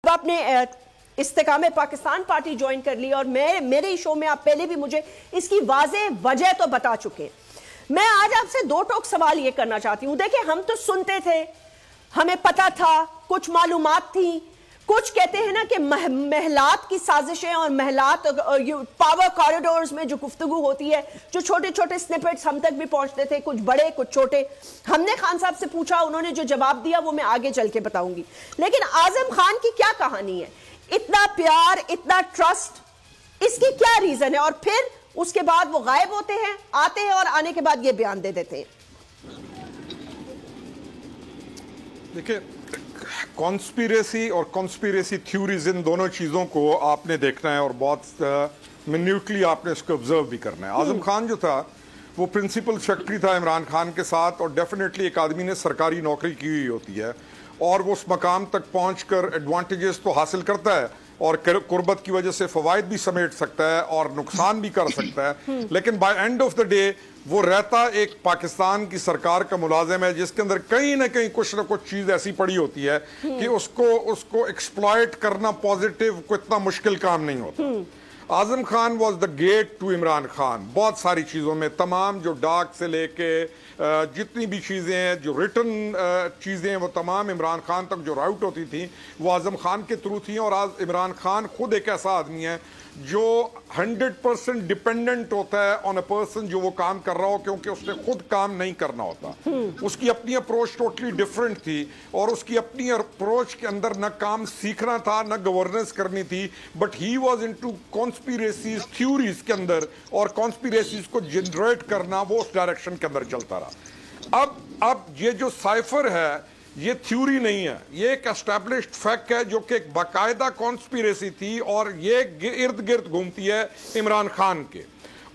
आपने इस्तेकाम Pakistan party join कर ली और मेरे शो में आप पहले भी मुझे इसकी वाज़ेह वजह तो बता चुके। मैं आज आपसे दो टोक सवाल ये करना चाहती हूं। देखिए, हम तो सुनते थे, हमें पता था, कुछ मालूमात थी, कुछ कहते हैं ना कि महलात की साजिशें और महलात पावर कॉरिडोर्स में जो गुफ्तगू होती है, जो छोटे छोटे स्निपेट्स हम तक भी पहुंचते थे, कुछ बड़े कुछ छोटे। हमने खान साहब से पूछा, उन्होंने जो जवाब दिया वो मैं आगे चल के बताऊंगी। लेकिन आजम खान की क्या कहानी है? इतना प्यार, इतना ट्रस्ट, इसकी क्या रीजन है? और फिर उसके बाद वो गायब होते हैं, आते हैं और आने के बाद ये बयान दे देते हैं। देखिए, कॉन्स्पिरेसी और कॉन्स्पिरेसी थ्योरीज, इन दोनों चीज़ों को आपने देखना है और बहुत मिन्यूटली आपने इसको ऑब्जर्व भी करना है। आजम खान जो था वो प्रिंसिपल सेक्रेटरी था इमरान खान के साथ, और डेफिनेटली एक आदमी ने सरकारी नौकरी की हुई होती है और वो उस मकाम तक पहुंचकर एडवांटेजेस तो हासिल करता है और कुर्बत की वजह से फवायद भी समेट सकता है और नुकसान भी कर सकता है, लेकिन by end of the day वो रहता एक पाकिस्तान की सरकार का मुलाजिम है जिसके अंदर कहीं ना कहीं कुछ ना कुछ चीज ऐसी पड़ी होती है कि उसको एक्सप्लॉयट करना पॉजिटिव को इतना मुश्किल काम नहीं होता। Azam Khan was the gate to Imran Khan बहुत सारी चीज़ों में। तमाम जो डाक से लेके जितनी भी चीज़ें हैं, जो रिटर्न चीज़ें हैं, वो तमाम इमरान खान तक जो राउट होती थी वो आजम खान के थ्रू थी। और आज इमरान खान खुद एक ऐसा आदमी है जो 100% डिपेंडेंट होता है ऑन अ पर्सन जो वो काम कर रहा हो, क्योंकि उसने खुद काम नहीं करना होता। उसकी अपनी अप्रोच टोटली डिफरेंट थी और उसकी अपनी अप्रोच के अंदर न काम सीखना था न गवर्नेंस करनी थी, but he was into conspiracies theories के अंदर, और कॉन्स्पिरेसीज को जनरेट करना वो उस डायरेक्शन के अंदर चलता रहा। अब ये जो साइफर है ये थ्योरी नहीं है, ये एक एस्टैब्लिश्ड फैक्ट है जो कि एक बाकायदा कॉन्स्पिरेसी थी और ये इर्द गिर्द घूमती है इमरान खान के।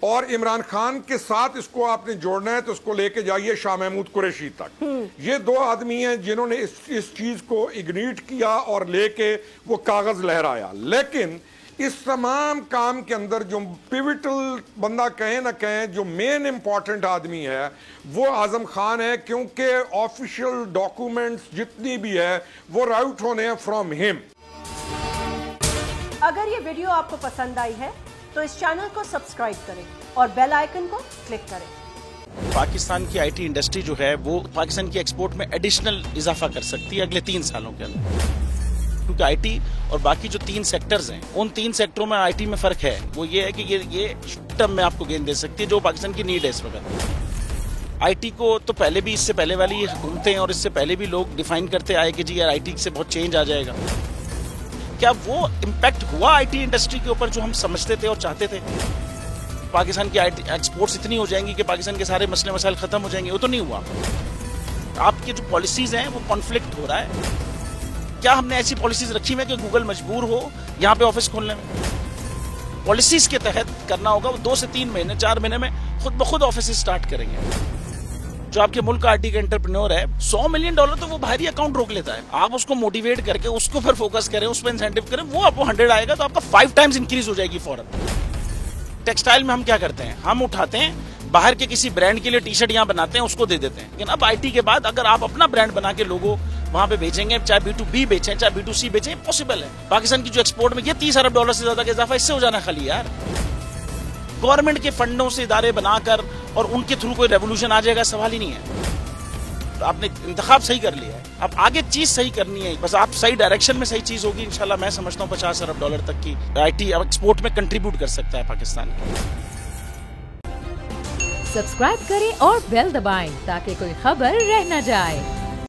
और इमरान खान के साथ इसको आपने जोड़ना है तो इसको लेके जाइए शाह महमूद कुरैशी तक। ये दो आदमी हैं जिन्होंने इस चीज को इग्नीट किया और लेके वो कागज लहराया। लेकिन इस तमाम काम के अंदर जो पिविटल बंदा कहें ना कहें, जो मेन इंपॉर्टेंट आदमी है वो आजम खान है, क्योंकि ऑफिशियल डॉक्यूमेंट्स जितनी भी है वो राउट होने हैं फ्रॉम हिम। अगर ये वीडियो आपको पसंद आई है तो इस चैनल को सब्सक्राइब करें और बेल आइकन को क्लिक करें। पाकिस्तान की आईटी इंडस्ट्री जो है वो पाकिस्तान की एक्सपोर्ट में एडिशनल इजाफा कर सकती है अगले 3 सालों के अंदर, क्योंकि आईटी और बाकी जो 3 सेक्टर्स हैं उन 3 सेक्टरों में आईटी में फर्क है। वो ये है कि ये टर्म में आपको गेन दे सकती है जो पाकिस्तान की नीड है इस वक्त। आईटी को तो पहले भी, इससे पहले वाली हुकूमतें और इससे पहले भी लोग डिफाइन करते आए कि जी यार आईटी से बहुत चेंज आ जाएगा। क्या वो इम्पैक्ट हुआ आईटी इंडस्ट्री के ऊपर जो हम समझते थे और चाहते थे? पाकिस्तान की आईटी एक्सपोर्ट्स इतनी हो जाएंगी कि पाकिस्तान के सारे मसले मसाइल खत्म हो जाएंगे? वो तो नहीं हुआ। आपकी जो पॉलिसीज हैं वो कॉन्फ्लिक्ट हो रहा है। क्या हमने ऐसी पॉलिसीज रखी है कि गूगल मजबूर हो यहाँ पे ऑफिस खोलने में? पॉलिसीज के तहत करना होगा। वो 2 से 3 महीने 4 महीने में खुद ब खुद ऑफिस स्टार्ट करेंगे। जो आपके मुल्क का आईटी का एंटरप्रेन्योर है, $100 मिलियन तो वो बाहरी अकाउंट रोक लेता है। आप उसको मोटिवेट करके उसको पर फोकस करें, उस पर इंसेंटिव करें, वो आपको 100 आएगा तो आपका 5 टाइम्स इंक्रीज हो जाएगी फौरन। टेक्सटाइल में हम क्या करते हैं, हम उठाते हैं बाहर के किसी ब्रांड के लिए टी शर्ट यहाँ बनाते हैं, उसको दे देते हैं। लेकिन अब आईटी के बाद अगर आप अपना ब्रांड बना के लोगो वहां पे बेचेंगे, चाहे B2B बेचें चाहे B2C बेचें, पॉसिबल है। पाकिस्तान की जो एक्सपोर्ट में ये $30 अरब से ज्यादा का इजाफा इससे हो जाना खाली यार। गवर्नमेंट के फंडों से इदारे बनाकर और उनके थ्रू कोई रेवोल्यूशन आ जाएगा, सवाल ही नहीं है। तो आपने इंतखाब सही कर लिया है, अब आगे चीज सही करनी है, बस आप सही डायरेक्शन में सही चीज होगी इंशाल्लाह। मैं समझता हूँ $50 अरब तक की आईटी एक्सपोर्ट में कंट्रीब्यूट कर सकता है पाकिस्तान। सब्सक्राइब करें और बेल दबाएं ताकि कोई खबर रह न जाए।